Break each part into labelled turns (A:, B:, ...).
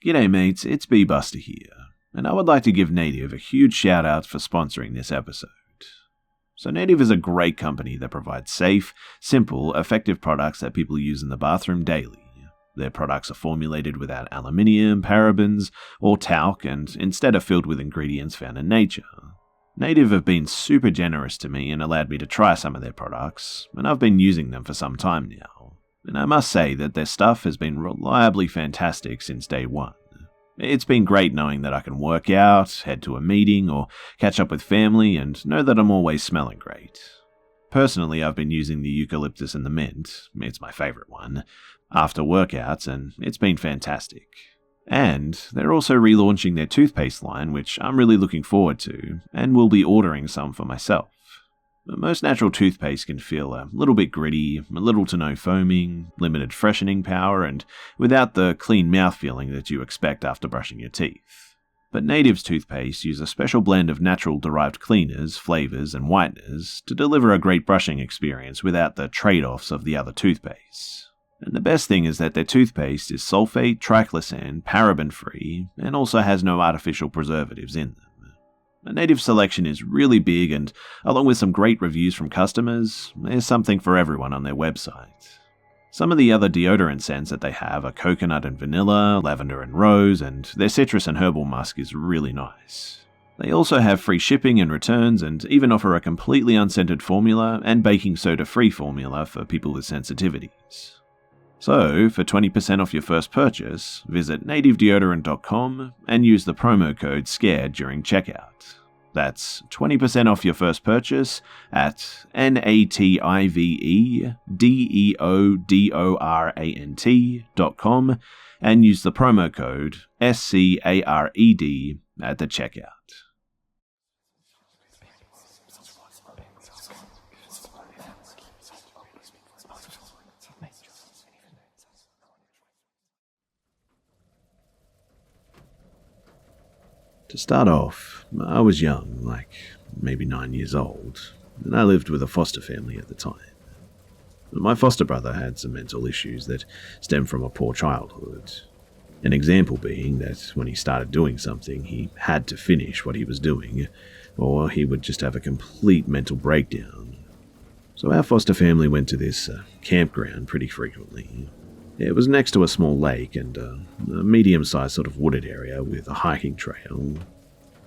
A: G'day mates, it's Busta here, and I would like to give Native a huge shout out for sponsoring this episode. So Native is a great company that provides safe, simple, effective products that people use in the bathroom daily. Their products are formulated without aluminium, parabens, or talc, and instead are filled with ingredients found in nature. Native have been super generous to me and allowed me to try some of their products, and I've been using them for some time now. And I must say that their stuff has been reliably fantastic since day one. It's been great knowing that I can work out, head to a meeting, or catch up with family and know that I'm always smelling great. Personally, I've been using the eucalyptus and the mint, it's my favourite one, after workouts, and it's been fantastic. And they're also relaunching their toothpaste line, which I'm really looking forward to, and will be ordering some for myself. Most natural toothpaste can feel a little bit gritty, a little to no foaming, limited freshening power, and without the clean mouth feeling that you expect after brushing your teeth. But Native's toothpaste use a special blend of natural derived cleaners, flavors, and whiteners to deliver a great brushing experience without the trade-offs of the other toothpastes. And the best thing is that their toothpaste is sulfate, triclosan, paraben-free, and also has no artificial preservatives in them. The Native selection is really big, and along with some great reviews from customers, there's something for everyone on their website. Some of the other deodorant scents that they have are coconut and vanilla, lavender and rose, and their citrus and herbal musk is really nice. They also have free shipping and returns, and even offer a completely unscented formula and baking soda-free formula for people with sensitivities. So, for 20% off your first purchase, visit nativedeodorant.com and use the promo code SCARED during checkout. That's 20% off your first purchase at nativedeodorant.com and use the promo code SCARED at the checkout. To start off, I was young, like maybe 9 years old, and I lived with a foster family at the time. My foster brother had some mental issues that stemmed from a poor childhood. An example being that when he started doing something, he had to finish what he was doing, or he would just have a complete mental breakdown. So our foster family went to this campground pretty frequently. It was next to a small lake and a medium-sized sort of wooded area with a hiking trail.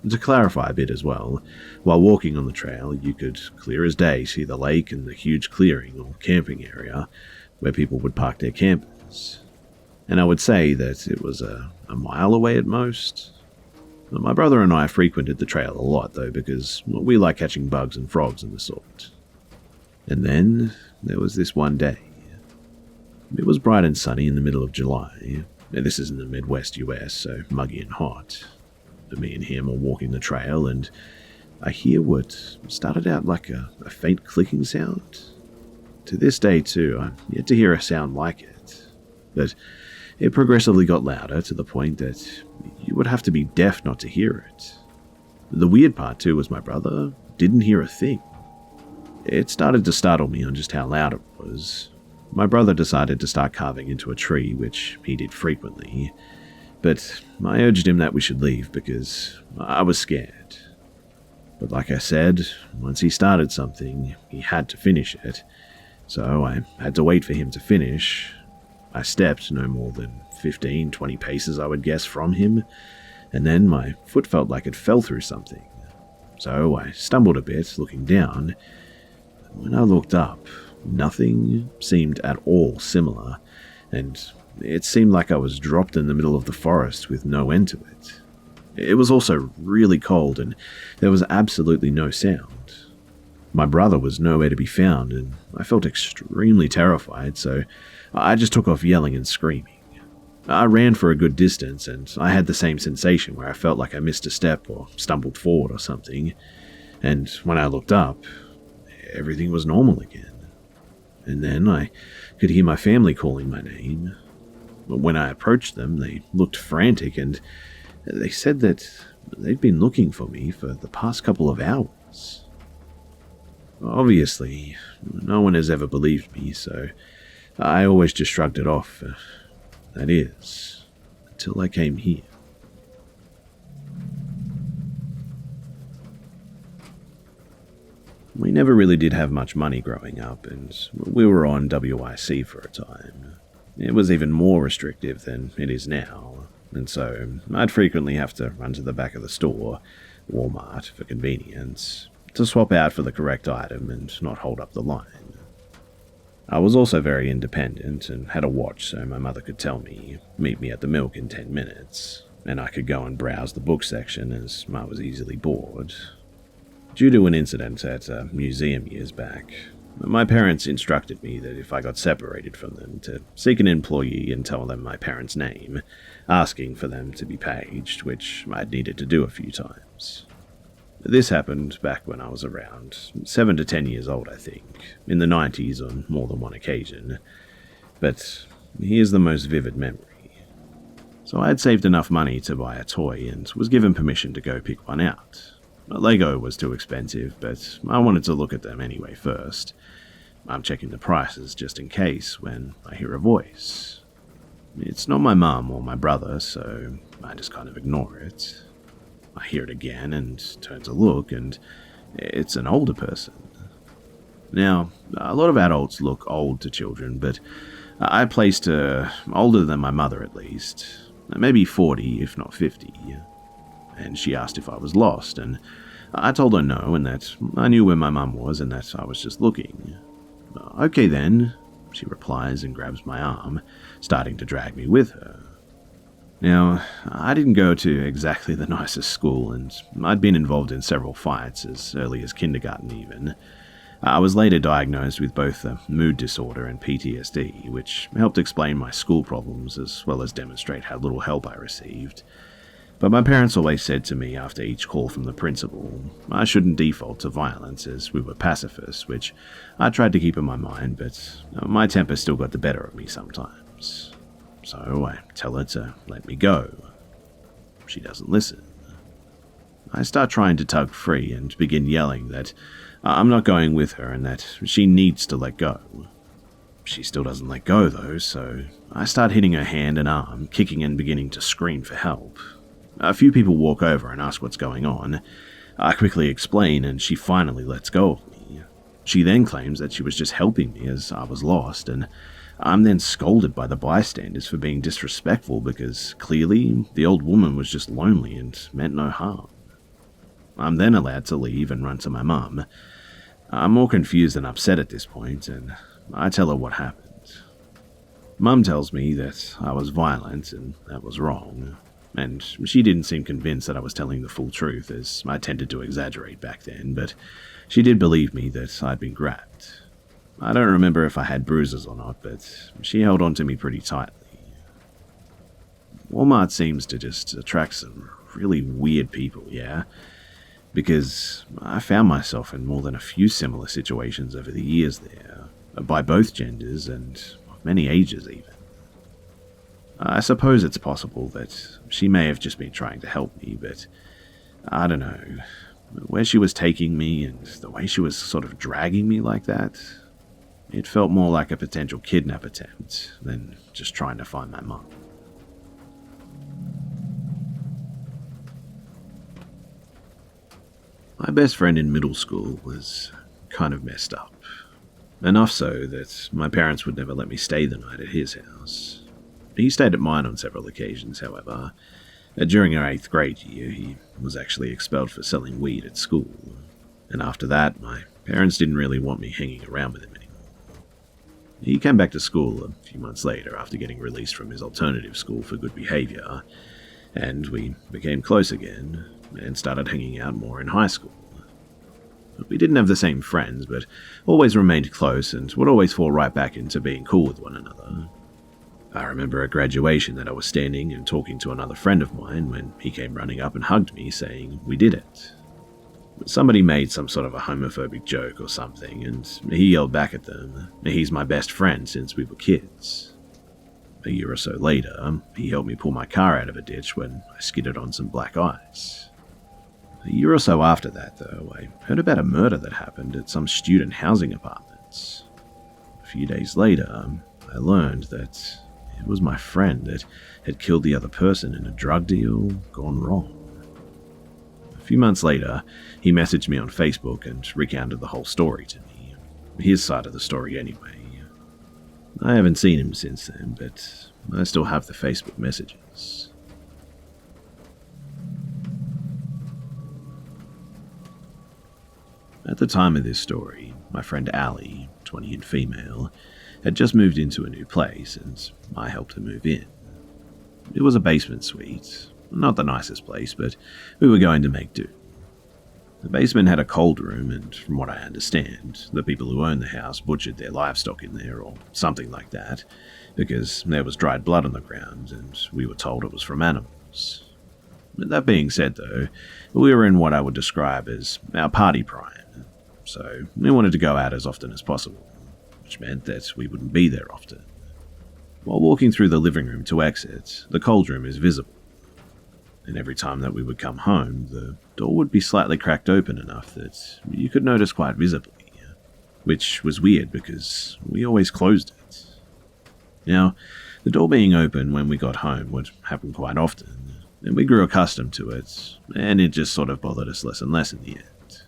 A: To clarify a bit as well, while walking on the trail, you could clear as day see the lake and the huge clearing or camping area where people would park their campers. And I would say that it was a mile away at most. My brother and I frequented the trail a lot though, because we like catching bugs and frogs and the sort. And then there was this one day. It was bright and sunny in the middle of July. This is in the Midwest US, so muggy and hot. Me and him are walking the trail, and I hear what started out like a faint clicking sound. To this day, too, I'm yet to hear a sound like it. But it progressively got louder to the point that you would have to be deaf not to hear it. The weird part, too, was my brother didn't hear a thing. It started to startle me on just how loud it was. My brother decided to start carving into a tree, which he did frequently, but I urged him that we should leave because I was scared. But like I said, once he started something, he had to finish it, so I had to wait for him to finish. I stepped no more than 15-20 paces, I would guess, from him, and then my foot felt like it fell through something. So I stumbled a bit, looking down. When I looked up, nothing seemed at all similar, and it seemed like I was dropped in the middle of the forest with no end to it. It was also really cold, and there was absolutely no sound. My brother was nowhere to be found, and I felt extremely terrified, so I just took off yelling and screaming. I ran for a good distance, and I had the same sensation where I felt like I missed a step or stumbled forward or something, and when I looked up, everything was normal again. And then I could hear my family calling my name. When I approached them, they looked frantic, and they said that they'd been looking for me for the past couple of hours. Obviously, no one has ever believed me, so I always just shrugged it off. That is, till I came here. We never really did have much money growing up, and we were on WIC for a time. It was even more restrictive than it is now, and so I'd frequently have to run to the back of the store, Walmart for convenience, to swap out for the correct item and not hold up the line. I was also very independent and had a watch so my mother could tell me, meet me at the milk in 10 minutes, and I could go and browse the book section as I was easily bored. Due to an incident at a museum years back, my parents instructed me that if I got separated from them, to seek an employee and tell them my parents' name, asking for them to be paged, which I'd needed to do a few times. This happened back when I was around 7 to 10 years old, I think, in the 90s on more than one occasion. But here's the most vivid memory. So I had saved enough money to buy a toy and was given permission to go pick one out. Lego was too expensive, but I wanted to look at them anyway first. I'm checking the prices just in case when I hear a voice. It's not my mum or my brother, so I just kind of ignore it. I hear it again and turn to look, and it's an older person. Now, a lot of adults look old to children, but I placed her older than my mother at least, maybe 40 if not 50. And she asked if I was lost, and I told her no, and that I knew where my mum was and that I was just looking. Okay then, she replies and grabs my arm, starting to drag me with her. Now, I didn't go to exactly the nicest school, and I'd been involved in several fights as early as kindergarten even. I was later diagnosed with both a mood disorder and PTSD, which helped explain my school problems as well as demonstrate how little help I received. But my parents always said to me after each call from the principal, I shouldn't default to violence as we were pacifists, which I tried to keep in my mind, but my temper still got the better of me sometimes. So I tell her to let me go. She doesn't listen. I start trying to tug free and begin yelling that I'm not going with her and that she needs to let go. She still doesn't let go though, so I start hitting her hand and arm, kicking and beginning to scream for help. A few people walk over and ask what's going on. I quickly explain and she finally lets go of me. She then claims that she was just helping me as I was lost, and I'm then scolded by the bystanders for being disrespectful because clearly the old woman was just lonely and meant no harm. I'm then allowed to leave and run to my mum. I'm more confused than upset at this point, and I tell her what happened. Mum tells me that I was violent and that was wrong, and she didn't seem convinced that I was telling the full truth, as I tended to exaggerate back then, but she did believe me that I'd been grabbed. I don't remember if I had bruises or not, but she held on to me pretty tightly. Walmart seems to just attract some really weird people, yeah? Because I found myself in more than a few similar situations over the years there, by both genders and of many ages even. I suppose it's possible that she may have just been trying to help me, but I don't know. Where she was taking me and the way she was sort of dragging me like that, it felt more like a potential kidnap attempt than just trying to find my mum. My best friend in middle school was kind of messed up. Enough so that my parents would never let me stay the night at his house. He stayed at mine on several occasions, however. During our 8th grade year, he was actually expelled for selling weed at school. And after that, my parents didn't really want me hanging around with him anymore. He came back to school a few months later after getting released from his alternative school for good behavior, and we became close again and started hanging out more in high school. We didn't have the same friends, but always remained close and would always fall right back into being cool with one another. I remember at graduation that I was standing and talking to another friend of mine when he came running up and hugged me, saying we did it. Somebody made some sort of a homophobic joke or something, and he yelled back at them, "He's my best friend since we were kids." A year or so later, he helped me pull my car out of a ditch when I skidded on some black ice. A year or so after that, though, I heard about a murder that happened at some student housing apartments. A few days later, I learned that it was my friend that had killed the other person in a drug deal gone wrong. A few months later, he messaged me on Facebook and recounted the whole story to me. His side of the story anyway. I haven't seen him since then, but I still have the Facebook messages. At the time of this story, my friend Ali, 20 and female, had just moved into a new place and I helped her move in. It was a basement suite, not the nicest place, but we were going to make do. The basement had a cold room, and from what I understand, the people who owned the house butchered their livestock in there or something like that, because there was dried blood on the ground and we were told it was from animals. That being said though, we were in what I would describe as our party prime, so we wanted to go out as often as possible, which meant that we wouldn't be there often. While walking through the living room to exit, the cold room is visible, and every time that we would come home, the door would be slightly cracked open enough that you could notice quite visibly, which was weird because we always closed it. Now, the door being open when we got home would happen quite often, and we grew accustomed to it, and it just sort of bothered us less and less in the end.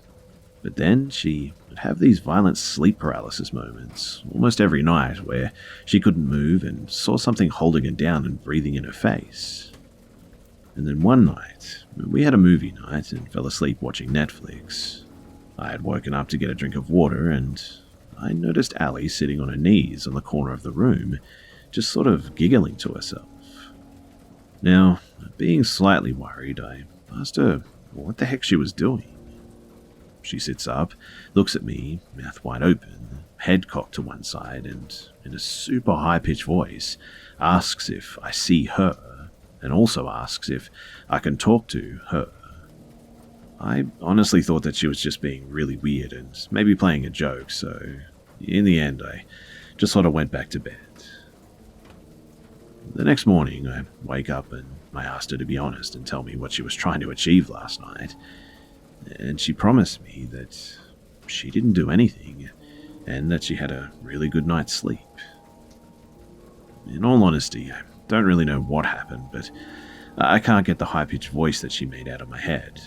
A: But then she would have these violent sleep paralysis moments, almost every night, where she couldn't move and saw something holding her down and breathing in her face. And then one night, we had a movie night and fell asleep watching Netflix. I had woken up to get a drink of water, and I noticed Ali sitting on her knees on the corner of the room, just sort of giggling to herself. Now, being slightly worried, I asked her what the heck she was doing. She sits up, looks at me, mouth wide open, head cocked to one side, and in a super high-pitched voice, asks if I see her, and also asks if I can talk to her. I honestly thought that she was just being really weird and maybe playing a joke, so in the end I just sort of went back to bed. The next morning I wake up and I asked her to be honest and tell me what she was trying to achieve last night, and she promised me that she didn't do anything and that she had a really good night's sleep. In all honesty, I don't really know what happened, but I can't get the high-pitched voice that she made out of my head,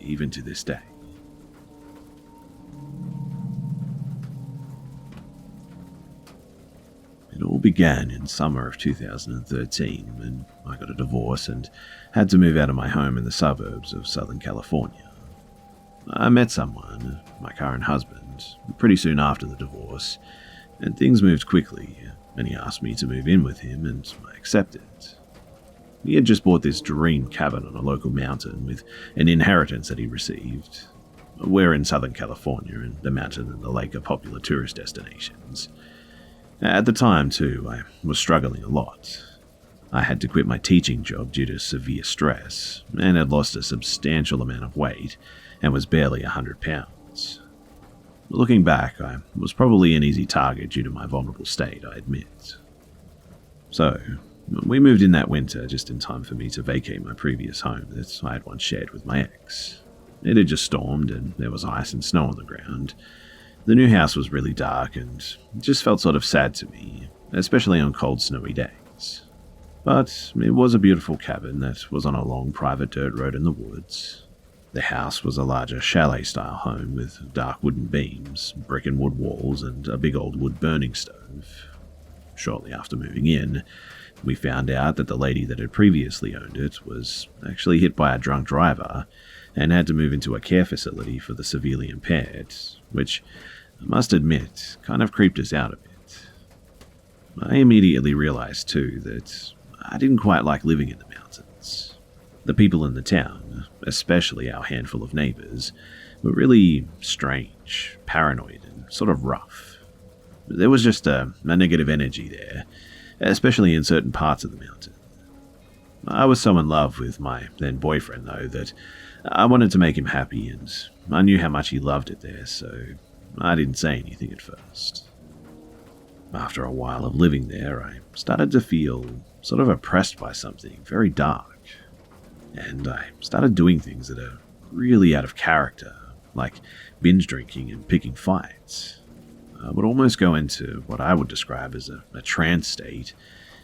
A: even to this day. It all began in summer of 2013 when I got a divorce and had to move out of my home in the suburbs of Southern California. I met someone, my current husband, pretty soon after the divorce, and things moved quickly, and he asked me to move in with him, and I accepted. He had just bought this dream cabin on a local mountain with an inheritance that he received. We're in Southern California, and the mountain and the lake are popular tourist destinations. At the time, too, I was struggling a lot. I had to quit my teaching job due to severe stress, and had lost a substantial amount of weight, and was barely 100 pounds. Looking back, I was probably an easy target due to my vulnerable state, I admit. So, we moved in that winter just in time for me to vacate my previous home that I had once shared with my ex. It had just stormed and there was ice and snow on the ground. The new house was really dark and it just felt sort of sad to me, especially on cold, snowy days. But it was a beautiful cabin that was on a long private dirt road in the woods. The house was a larger chalet-style home with dark wooden beams, brick and wood walls, and a big old wood burning stove. Shortly after moving in, we found out that the lady that had previously owned it was actually hit by a drunk driver and had to move into a care facility for the severely impaired, which, I must admit, kind of creeped us out a bit. I immediately realized, too, that I didn't quite like living in the mountains. The people in the town, especially our handful of neighbors, were really strange, paranoid, and sort of rough. There was just a negative energy there, especially in certain parts of the mountain. I was so in love with my then boyfriend, though, that I wanted to make him happy, and I knew how much he loved it there, so I didn't say anything at first. After a while of living there, I started to feel sort of oppressed by something very dark. And I started doing things that are really out of character, like binge drinking and picking fights. I would almost go into what I would describe as a trance state,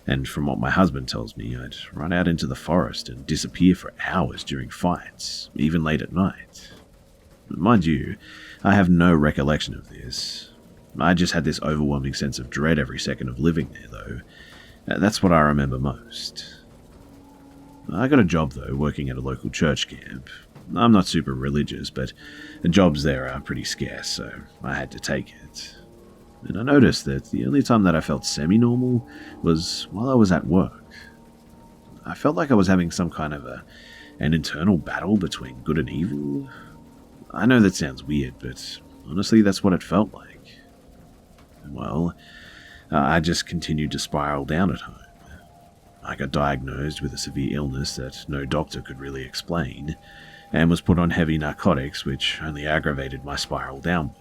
A: And from what my husband tells me, I'd run out into the forest and disappear for hours during fights, even late at night. Mind you, I have no recollection of this. I just had this overwhelming sense of dread every second of living there, though. That's what I remember most. I got a job, though, working at a local church camp. I'm not super religious, but jobs there are pretty scarce, so I had to take it. And I noticed that the only time that I felt semi-normal was while I was at work. I felt like I was having some kind of an internal battle between good and evil. I know that sounds weird, but honestly, that's what it felt like. Well, I just continued to spiral down at home. I got diagnosed with a severe illness that no doctor could really explain, and was put on heavy narcotics, which only aggravated my spiral downward.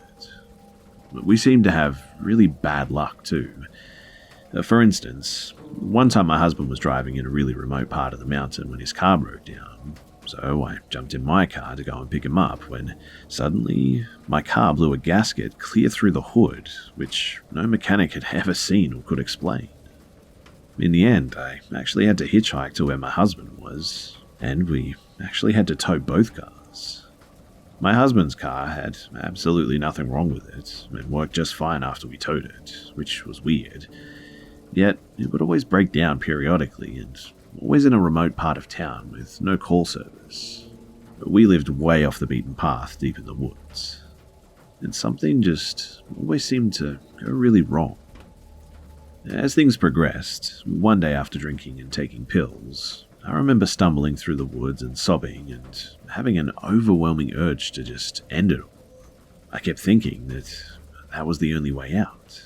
A: But we seemed to have really bad luck too. For instance, one time my husband was driving in a really remote part of the mountain when his car broke down, so I jumped in my car to go and pick him up when suddenly my car blew a gasket clear through the hood, which no mechanic had ever seen or could explain. In the end, I actually had to hitchhike to where my husband was, and we actually had to tow both cars. My husband's car had absolutely nothing wrong with it, and worked just fine after we towed it, which was weird. Yet, it would always break down periodically, and always in a remote part of town with no call service. We lived way off the beaten path, deep in the woods. And something just always seemed to go really wrong. As things progressed, one day after drinking and taking pills, I remember stumbling through the woods and sobbing and having an overwhelming urge to just end it all. I kept thinking that was the only way out.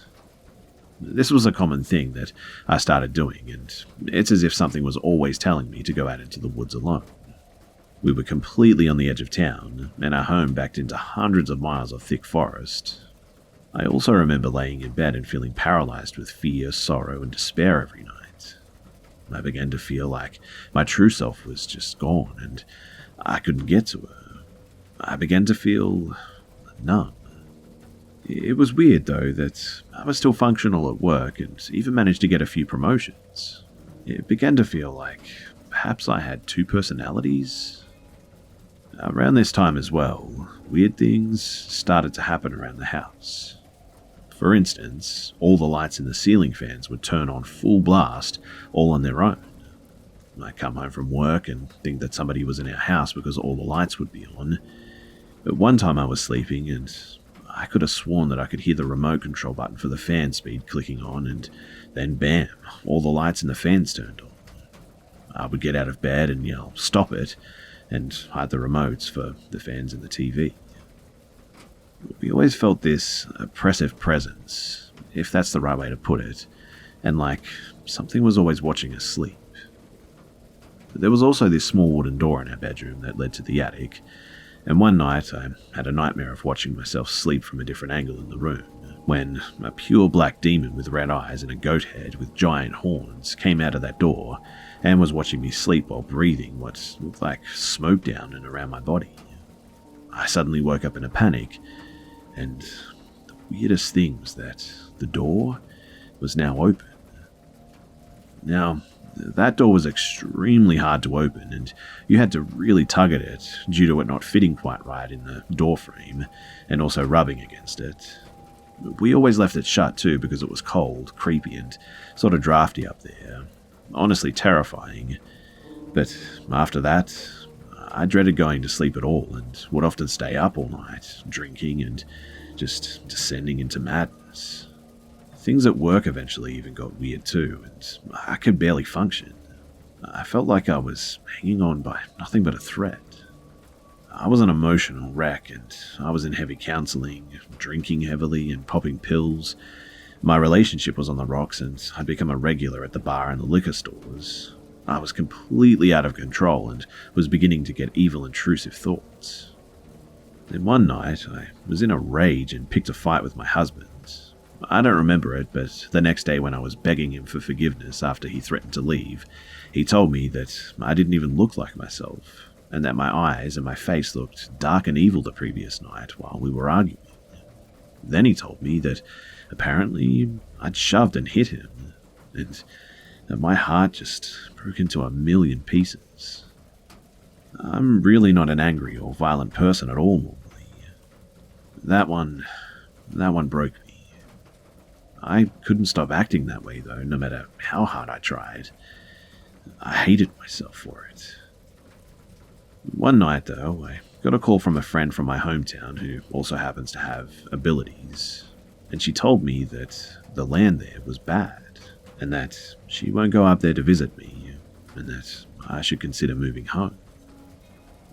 A: This was a common thing that I started doing, and it's as if something was always telling me to go out into the woods alone. We were completely on the edge of town, and our home backed into hundreds of miles of thick forest. I also remember laying in bed and feeling paralyzed with fear, sorrow, and despair every night. I began to feel like my true self was just gone, and I couldn't get to her. I began to feel numb. It was weird, though, that I was still functional at work and even managed to get a few promotions. It began to feel like perhaps I had two personalities. Around this time as well, weird things started to happen around the house. For instance, all the lights in the ceiling fans would turn on full blast, all on their own. I'd come home from work and think that somebody was in our house because all the lights would be on. But one time I was sleeping and I could have sworn that I could hear the remote control button for the fan speed clicking on, and then bam, all the lights in the fans turned on. I would get out of bed and yell, "Stop it," and hide the remotes for the fans and the TV. We always felt this oppressive presence, if that's the right way to put it, and like something was always watching us sleep. There was also this small wooden door in our bedroom that led to the attic, and one night I had a nightmare of watching myself sleep from a different angle in the room, when a pure black demon with red eyes and a goat head with giant horns came out of that door and was watching me sleep while breathing what looked like smoke down and around my body. I suddenly woke up in a panic, and the weirdest thing was that the door was now open. Now, that door was extremely hard to open, and you had to really tug at it due to it not fitting quite right in the door frame and also rubbing against it. We always left it shut too because it was cold, creepy, and sort of drafty up there. Honestly terrifying. But after that, I dreaded going to sleep at all and would often stay up all night, drinking and just descending into madness. Things at work eventually even got weird too, and I could barely function. I felt like I was hanging on by nothing but a thread. I was an emotional wreck, and I was in heavy counseling, drinking heavily and popping pills. My relationship was on the rocks, and I'd become a regular at the bar and the liquor stores. I was completely out of control and was beginning to get evil, intrusive thoughts. Then one night, I was in a rage and picked a fight with my husband. I don't remember it, but the next day when I was begging him for forgiveness after he threatened to leave, he told me that I didn't even look like myself, and that my eyes and my face looked dark and evil the previous night while we were arguing. Then he told me that apparently I'd shoved and hit him, and and my heart just broke into a million pieces. I'm really not an angry or violent person at all normally. That one broke me. I couldn't stop acting that way though, no matter how hard I tried. I hated myself for it. One night though, I got a call from a friend from my hometown who also happens to have abilities, and she told me that the land there was bad, and that she won't go up there to visit me, and that I should consider moving home.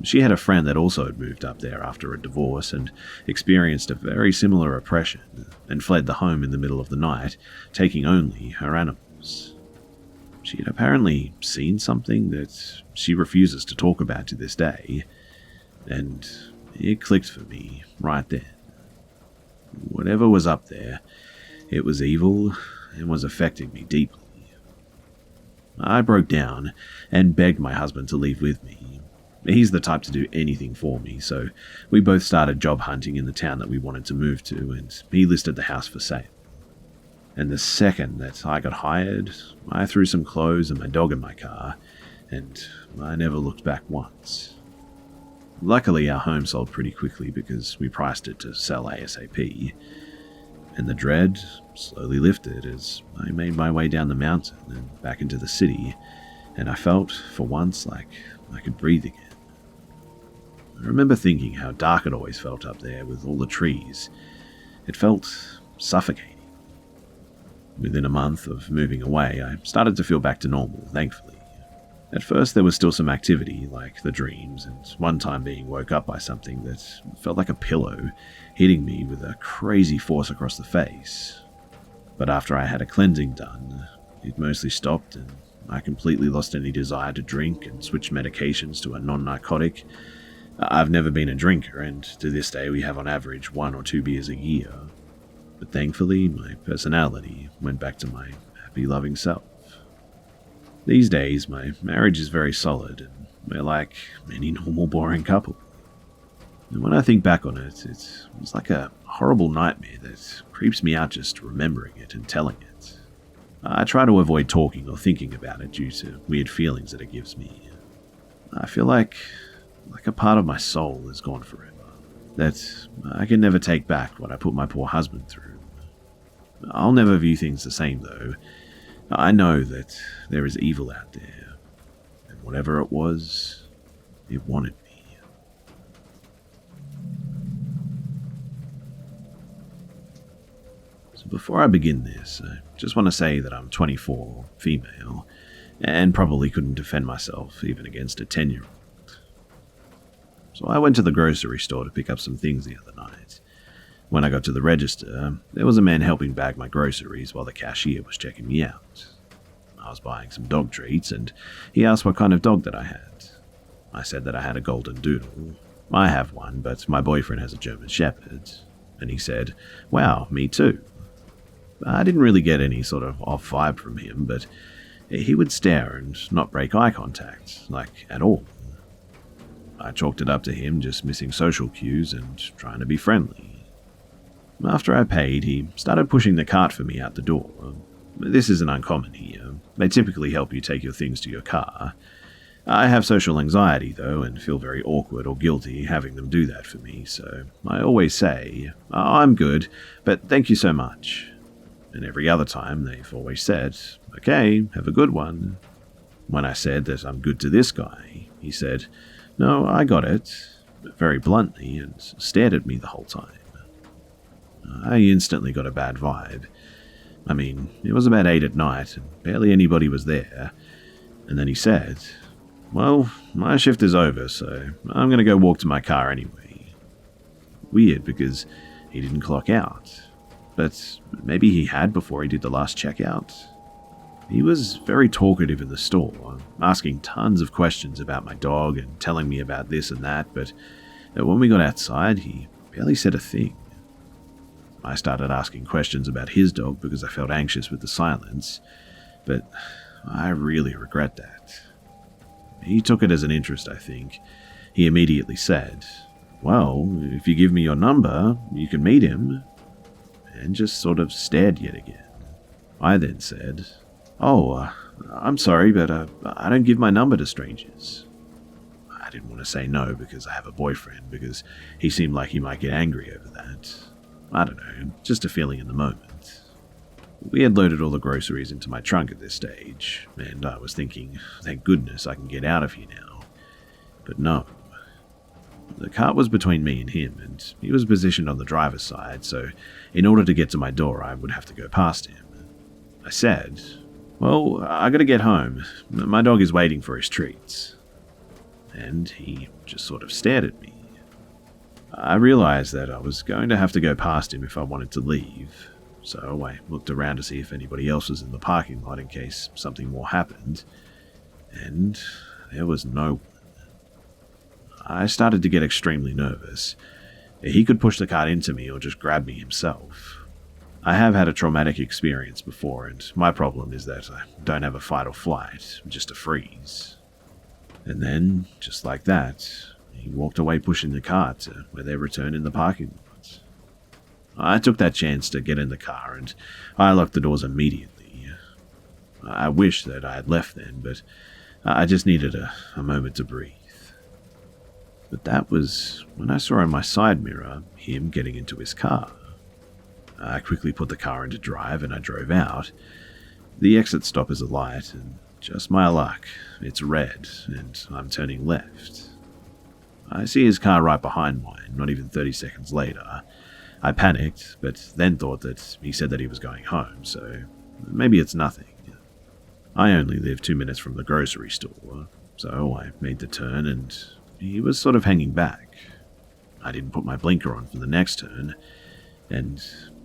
A: She had a friend that also had moved up there after a divorce and experienced a very similar oppression, and fled the home in the middle of the night, taking only her animals. She had apparently seen something that she refuses to talk about to this day, and it clicked for me right then. Whatever was up there, it was evil and was affecting me deeply. I broke down and begged my husband to leave with me. He's the type to do anything for me, so we both started job hunting in the town that we wanted to move to, and he listed the house for sale. And the second that I got hired, I threw some clothes and my dog in my car, and I never looked back once. Luckily, our home sold pretty quickly because we priced it to sell ASAP, and the dread slowly lifted as I made my way down the mountain and back into the city, and I felt, for once, like I could breathe again. I remember thinking how dark it always felt up there with all the trees. It felt suffocating. Within a month of moving away, I started to feel back to normal, thankfully. At first there was still some activity, like the dreams, and one time being woke up by something that felt like a pillow, hitting me with a crazy force across the face. But after I had a cleansing done, it mostly stopped, and I completely lost any desire to drink and switch medications to a non-narcotic. I've never been a drinker, and to this day we have on average 1 or 2 beers a year. But thankfully, my personality went back to my happy, loving self. These days, my marriage is very solid, and we're like any normal, boring couple. And when I think back on it, it's like a horrible nightmare that creeps me out just remembering it and telling it. I try to avoid talking or thinking about it due to weird feelings that it gives me. I feel like a part of my soul is gone forever, that I can never take back what I put my poor husband through. I'll never view things the same, though. I know that there is evil out there, and whatever it was, it wanted me. So before I begin this, I just want to say that I'm 24, female, and probably couldn't defend myself even against a 10-year-old. So I went to the grocery store to pick up some things the other night. When I got to the register, there was a man helping bag my groceries while the cashier was checking me out. I was buying some dog treats, and he asked what kind of dog that I had. I said that I had a golden doodle. I have one, but my boyfriend has a German shepherd. And he said, "Wow, me too." I didn't really get any sort of off vibe from him, but he would stare and not break eye contact, like at all. I chalked it up to him just missing social cues and trying to be friendly. After I paid, he started pushing the cart for me out the door. This isn't uncommon here. They typically help you take your things to your car. I have social anxiety, though, and feel very awkward or guilty having them do that for me, so I always say, "I'm good, but thank you so much." And every other time, they've always said, "Okay, have a good one." When I said that I'm good to this guy, he said, "No, I got it," very bluntly, and stared at me the whole time. I instantly got a bad vibe. I mean, it was about 8 at night, and barely anybody was there. And then he said, "Well, my shift is over, so I'm going to go walk to my car anyway." Weird, because he didn't clock out. But maybe he had before he did the last checkout. He was very talkative in the store, asking tons of questions about my dog and telling me about this and that, but when we got outside, he barely said a thing. I started asking questions about his dog because I felt anxious with the silence, but I really regret that. He took it as an interest, I think. He immediately said, "Well, if you give me your number, you can meet him," and just sort of stared yet again. I then said, "Oh, I'm sorry, but I don't give my number to strangers. I didn't want to say no because I have a boyfriend, because he seemed like he might get angry over that. I don't know, just a feeling in the moment. We had loaded all the groceries into my trunk at this stage, and I was thinking, thank goodness I can get out of here now. But no. The cart was between me and him, and he was positioned on the driver's side, so in order to get to my door I would have to go past him. I said, "Well, I gotta get home. My dog is waiting for his treats." And he just sort of stared at me. I realized that I was going to have to go past him if I wanted to leave, so I looked around to see if anybody else was in the parking lot in case something more happened, and there was no one. I started to get extremely nervous. He could push the cart into me or just grab me himself. I have had a traumatic experience before, and my problem is that I don't have a fight or flight, just a freeze. And then, just like that, he walked away pushing the cart to where they returned in the parking lot. I took that chance to get in the car, and I locked the doors immediately. I wish that I had left then, but I just needed a moment to breathe. But that was when I saw in my side mirror him getting into his car. I quickly put the car into drive and I drove out. The exit stop is alight, and just my luck, it's red and I'm turning left. I see his car right behind mine, not even 30 seconds later. I panicked, but then thought that he said that he was going home, so maybe it's nothing. I only live 2 minutes from the grocery store, so I made the turn and he was sort of hanging back. I didn't put my blinker on for the next turn, and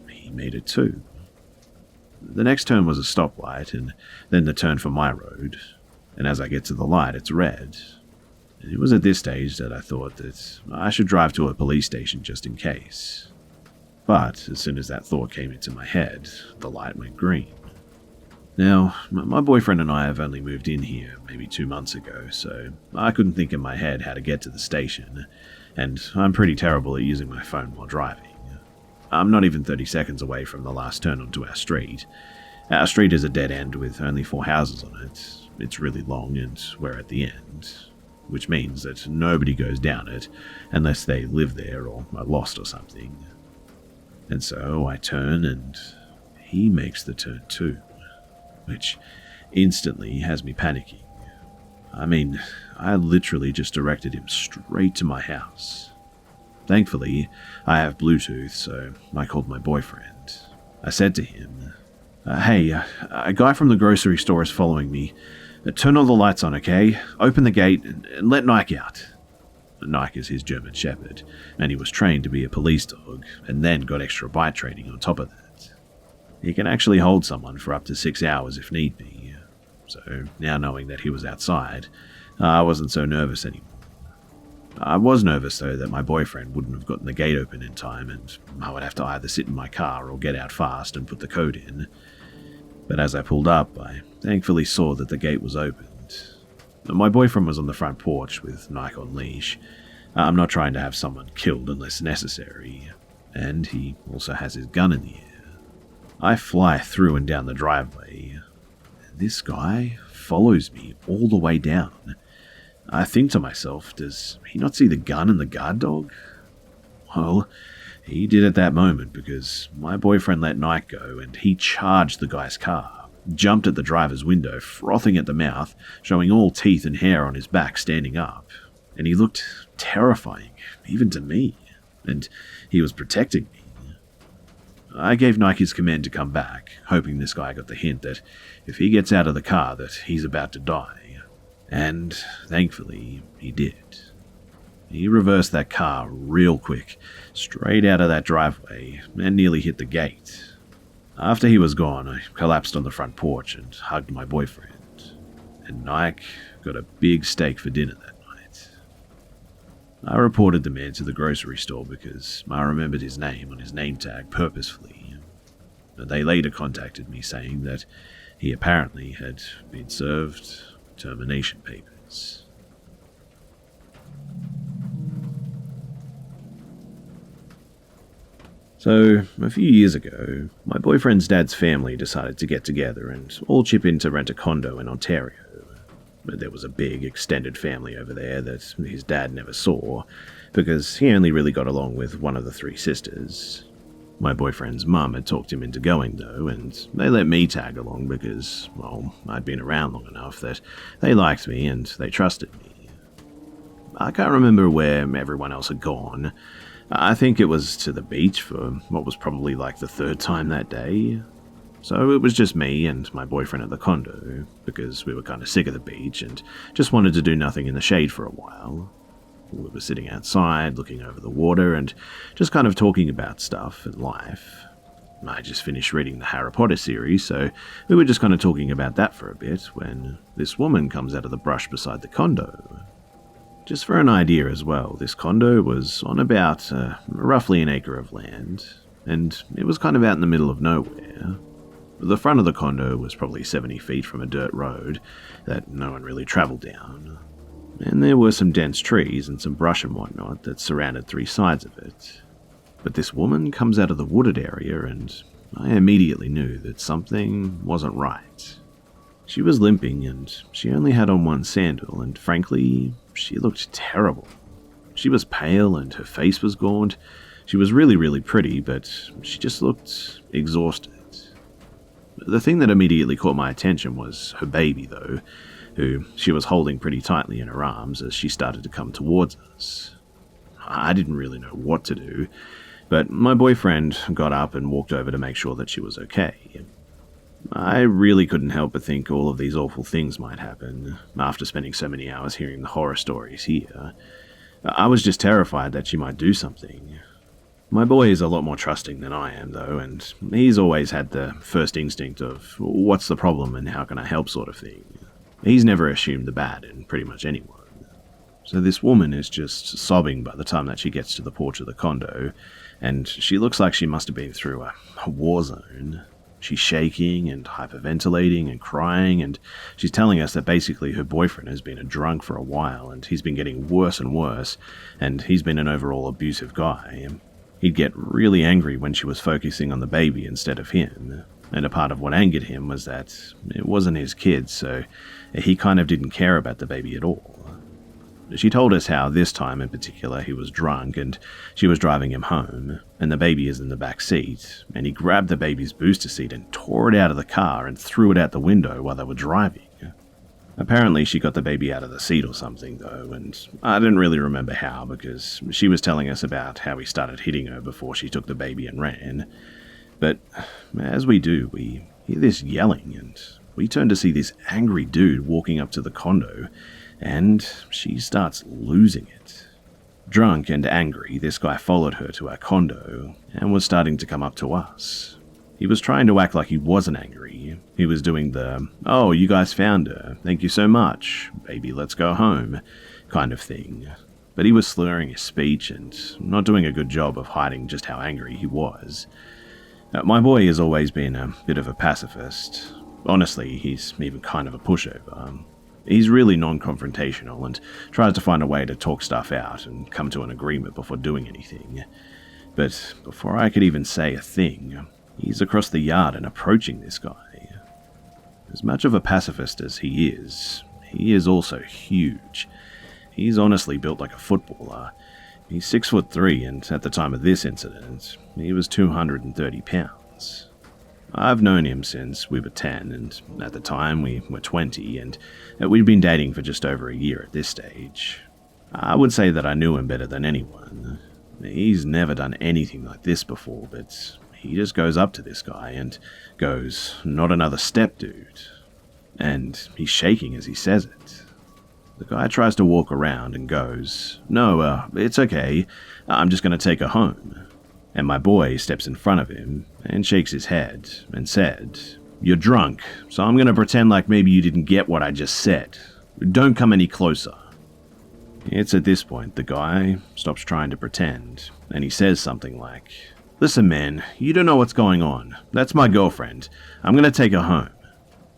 A: he made it too. The next turn was a stoplight, and then the turn for my road, and as I get to the light, it's red. And it was at this stage that I thought that I should drive to a police station just in case. But as soon as that thought came into my head, the light went green. Now, my boyfriend and I have only moved in here maybe 2 months ago, so I couldn't think in my head how to get to the station, and I'm pretty terrible at using my phone while driving. I'm not even 30 seconds away from the last turn onto our street. Our street is a dead end with only 4 houses on it. It's really long and we're at the end, which means that nobody goes down it unless they live there or are lost or something. And so I turn and he makes the turn too, which instantly has me panicking. I mean, I literally just directed him straight to my house. Thankfully, I have Bluetooth, so I called my boyfriend. I said to him, "Hey, a guy from the grocery store is following me. Turn all the lights on, okay? Open the gate and let Nike out." Nike is his German Shepherd, and he was trained to be a police dog, and then got extra bite training on top of that. He can actually hold someone for up to 6 hours if need be. So now knowing that he was outside, I wasn't so nervous anymore. I was nervous though that my boyfriend wouldn't have gotten the gate open in time and I would have to either sit in my car or get out fast and put the code in. But as I pulled up, I thankfully saw that the gate was opened. My boyfriend was on the front porch with Nike on leash. I'm not trying to have someone killed unless necessary, and he also has his gun in the air. I fly through and down the driveway. This guy follows me all the way down. I think to myself, does he not see the gun and the guard dog? Well, he did at that moment because my boyfriend let Nike go and he charged the guy's car, jumped at the driver's window, frothing at the mouth, showing all teeth and hair on his back standing up. And he looked terrifying, even to me, and he was protecting me. I gave Nike his command to come back, hoping this guy got the hint that if he gets out of the car that he's about to die. And thankfully, he did. He reversed that car real quick, straight out of that driveway, and nearly hit the gate. After he was gone, I collapsed on the front porch and hugged my boyfriend. And Nike got a big steak for dinner that night. I reported the man to the grocery store because I remembered his name on his name tag purposefully. And they later contacted me saying that he apparently had been served termination papers. So, a few years ago, my boyfriend's dad's family decided to get together and all chip in to rent a condo in Ontario. But there was a big, extended family over there that his dad never saw, because he only really got along with one of the three sisters. My boyfriend's mum had talked him into going, though, and they let me tag along because, well, I'd been around long enough that they liked me and they trusted me. I can't remember where everyone else had gone. I think it was to the beach for what was probably like the third time that day. So it was just me and my boyfriend at the condo, because we were kind of sick of the beach and just wanted to do nothing in the shade for a while. We were sitting outside, looking over the water and just kind of talking about stuff and life. I just finished reading the Harry Potter series, so we were just kind of talking about that for a bit when this woman comes out of the brush beside the condo. Just for an idea as well, this condo was on about roughly an acre of land, and it was kind of out in the middle of nowhere. The front of the condo was probably 70 feet from a dirt road that no one really travelled down, and there were some dense trees and some brush and whatnot that surrounded three sides of it. But this woman comes out of the wooded area, and I immediately knew that something wasn't right. She was limping, and she only had on one sandal, and frankly, she looked terrible. She was pale, and her face was gaunt. She was really, really pretty, but she just looked exhausted. The thing that immediately caught my attention was her baby, though, who she was holding pretty tightly in her arms as she started to come towards us. I didn't really know what to do, but my boyfriend got up and walked over to make sure that she was okay. I really couldn't help but think all of these awful things might happen, after spending so many hours hearing the horror stories here. I was just terrified that she might do something. My boy is a lot more trusting than I am, though, and he's always had the first instinct of what's the problem and how can I help sort of thing. He's never assumed the bad in pretty much anyone. So this woman is just sobbing by the time that she gets to the porch of the condo, and she looks like she must have been through a war zone. She's shaking and hyperventilating and crying, and she's telling us that basically her boyfriend has been a drunk for a while, and he's been getting worse and worse, and he's been an overall abusive guy. He'd get really angry when she was focusing on the baby instead of him, and a part of what angered him was that it wasn't his kid, so he kind of didn't care about the baby at all. She told us how this time in particular he was drunk and she was driving him home, and the baby is in the back seat, and he grabbed the baby's booster seat and tore it out of the car and threw it out the window while they were driving. Apparently she got the baby out of the seat or something though, and I didn't really remember how because she was telling us about how he started hitting her before she took the baby and ran. But as we do, we hear this yelling, and we turn to see this angry dude walking up to the condo, and she starts losing it. Drunk and angry, this guy followed her to our condo and was starting to come up to us. He was trying to act like he wasn't angry. He was doing the, "Oh, you guys found her. Thank you so much. Baby, let's go home," kind of thing. But he was slurring his speech and not doing a good job of hiding just how angry he was. My boy has always been a bit of a pacifist. Honestly, he's even kind of a pushover. He's really non-confrontational and tries to find a way to talk stuff out and come to an agreement before doing anything. But before I could even say a thing, he's across the yard and approaching this guy. As much of a pacifist as he is also huge. He's honestly built like a footballer. He's 6'3", and at the time of this incident, he was 230 pounds. I've known him since we were 10, and at the time we were 20, and we'd been dating for just over a year at this stage. I would say that I knew him better than anyone. He's never done anything like this before, but he just goes up to this guy and goes, "Not another step, dude." And he's shaking as he says it. The guy tries to walk around and goes, "No, it's okay. I'm just going to take her home." And my boy steps in front of him and shakes his head and said, "You're drunk, so I'm going to pretend like maybe you didn't get what I just said. Don't come any closer." It's at this point the guy stops trying to pretend, and he says something like, "Listen man, you don't know what's going on. That's my girlfriend. I'm going to take her home."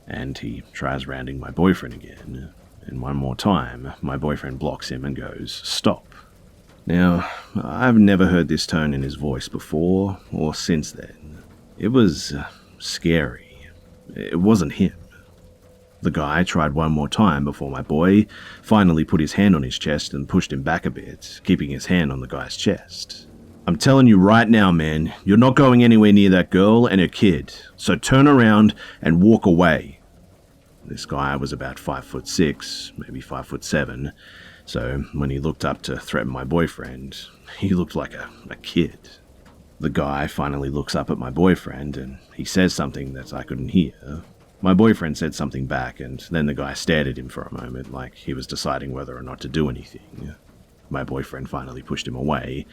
A: And he tries rounding my boyfriend again, and one more time my boyfriend blocks him and goes, "Stop." Now, I've never heard this tone in his voice before or since then. It was scary. It wasn't him. The guy tried one more time before my boy finally put his hand on his chest and pushed him back a bit, keeping his hand on the guy's chest. I'm telling you right now, man, you're not going anywhere near that girl and her kid, so turn around and walk away. This guy was about 5'6", maybe 5'7", so when he looked up to threaten my boyfriend, he looked like a kid. The guy finally looks up at my boyfriend and he says something that I couldn't hear. My boyfriend said something back, and then the guy stared at him for a moment like he was deciding whether or not to do anything. My boyfriend finally pushed him away,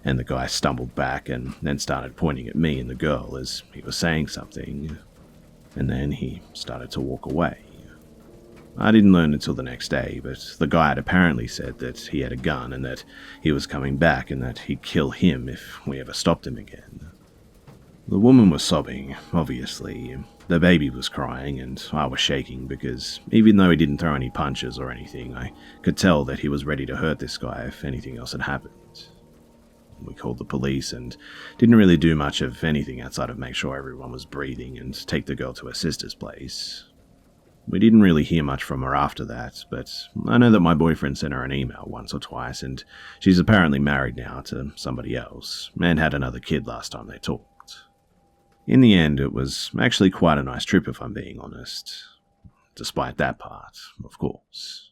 A: and the guy stumbled back and then started pointing at me and the girl as he was saying something, and then he started to walk away. I didn't learn until the next day, but the guy had apparently said that he had a gun and that he was coming back and that he'd kill him if we ever stopped him again. The woman was sobbing, obviously. The baby was crying, and I was shaking because even though he didn't throw any punches or anything, I could tell that he was ready to hurt this guy if anything else had happened. We called the police and didn't really do much of anything outside of make sure everyone was breathing and take the girl to her sister's place. We didn't really hear much from her after that, but I know that my boyfriend sent her an email once or twice, and she's apparently married now to somebody else and had another kid last time they talked. In the end, it was actually quite a nice trip if I'm being honest. Despite that part, of course.